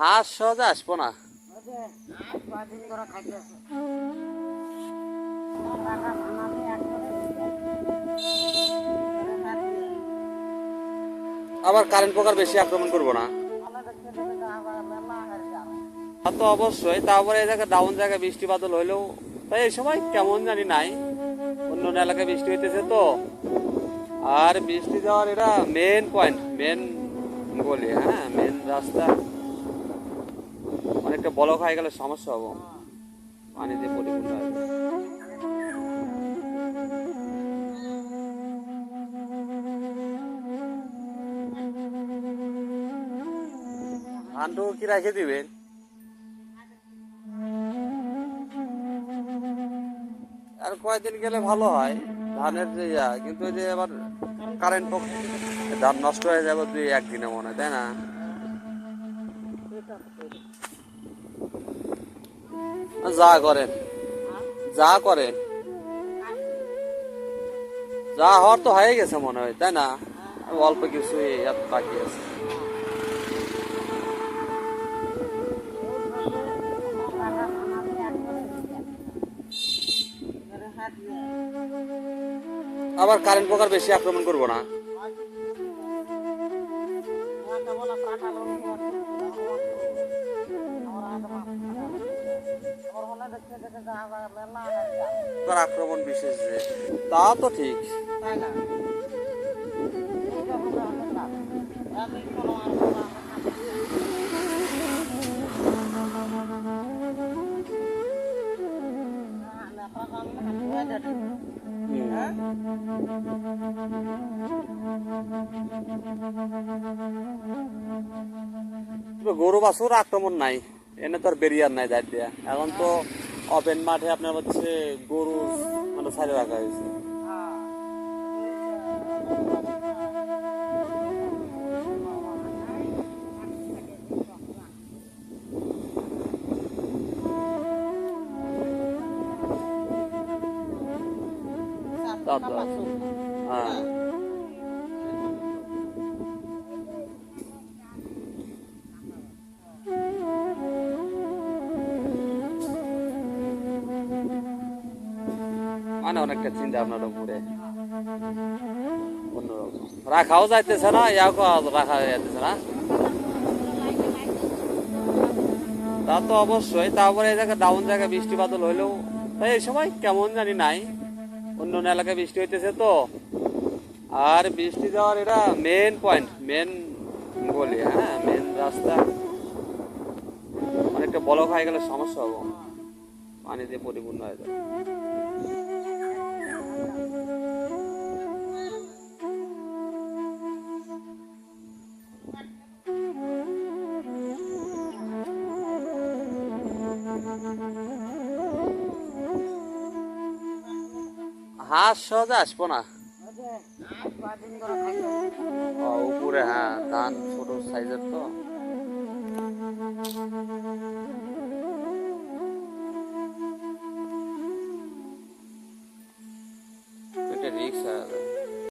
হাঁস সহজে আসবো না। আবার কারেন্ট পোকার বেশি আক্রমণ করবো না। তা তো অবশ্যই, তারপরে এই জায়গায় ডাউন জায়গায় বৃষ্টি বাদল হইলেও তাই এই সময় কেমন জানি নাই, অন্য অন্য এলাকায় বৃষ্টি হইতেছে তো। আর বৃষ্টি যাওয়ার এটা মেন পয়েন্ট, মেন গলি, হ্যাঁ মেন রাস্তা। অনেকটা ব্লক হয়ে গেলে সমস্যা হবো, পানি দিয়ে পরিপূর্ণ হয়ে যাবে। ধানটুকু কি রেখে দিবেন? আর কয়েকদিন গেলে ভালো হয় ধানের যে কিন্তু ওই যে আবার কারেন্ট ধান নষ্ট হয়ে যাবে দুই একদিনে মনে হয়, তাই না? যা করেন, যা করেন, যা হওয়ার তো হয়ে গেছে মনে হয়, তাই না? অল্প কিছু বাকি আছে। আবার কারেন্ট পোকার বেশি আক্রমণ করবো না। আক্রমণ বিশেষ যে, তা তো ঠিক। গরু বাছুর আক্রমণ নাই, এনে তো আর বেরিয়ার নাই দাঁড় দিয়া। এখন তো ওপেন মাঠে আপনার হচ্ছে গরু মানে ছাড়ে রাখা হয়েছে। হ্যাঁ, মানে অনেকটা চিন্তা আপনার উপরে অন্যরকম রাখাও যাইতেছে না, রাখা যাইতেছে না। তা তো অবশ্যই, তারপরে এই জায়গায় ডাউন জায়গায় বৃষ্টি বাদল হইলেও তাই এই সময় কেমন জানি নাই, অন্য অন্য এলাকায় বৃষ্টি হইতেছে তো। আর বৃষ্টি যাওয়ার এটা মেন পয়েন্ট, মেন গলি, হ্যাঁ মেন রাস্তা। অনেকটা ব্লক হয়ে গেলে সমস্যা হবো, পানি দিয়ে পরিপূর্ণ হয়ে যাবে। হাঁস সহজে আসবো না। উপরে হ্যাঁ, ধান ছোট সাইজের তো।